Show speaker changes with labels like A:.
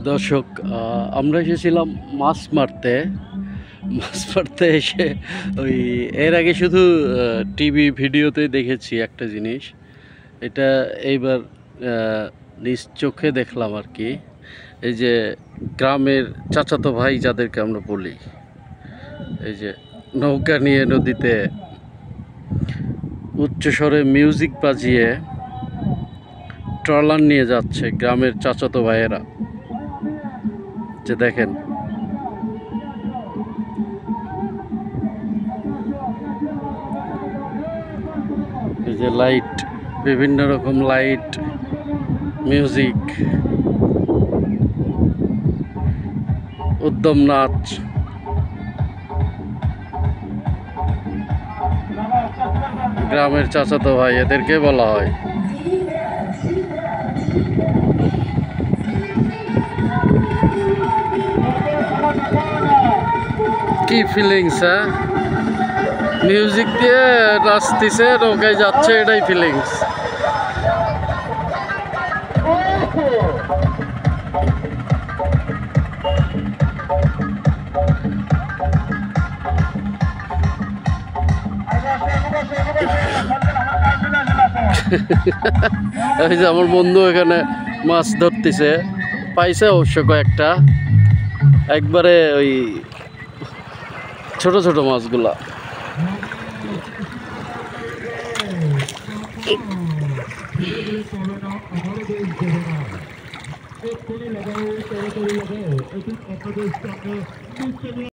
A: দর্শক, আমরা এসেছিলাম মাছ মারতে। এসে ওই এর আগে শুধু টিভি ভিডিওতে দেখেছি একটা জিনিস, এটা এইবার নিজ চোখে দেখলাম আর কি। এই যে গ্রামের চাচাতো ভাই যাদেরকে আমরা বলি, এই যে নৌকা নিয়ে নদীতে উচ্চস্বরে মিউজিক বাজিয়ে ট্রলার নিয়ে যাচ্ছে গ্রামের চাচাতো ভাইয়েরা। যে দেখেন, এই যে লাইট, বিভিন্ন রকম লাইট, মিউজিক, উদ্যম নাচ। গ্রামের চাচাতো ভাই এদেরকে বলা হয়। কি ফিলিংস, হ্যাঁ? মিউজিক দিয়ে নাচতেছে, নৌকায় যাচ্ছে, এটাই ফিলিংস। এই যে আমার বন্ধু এখানে মাছ ধরতেছে, পাইছে অবশ্য কয়েকটা, একবারে ওই ছোট ছোট মাছগুলা।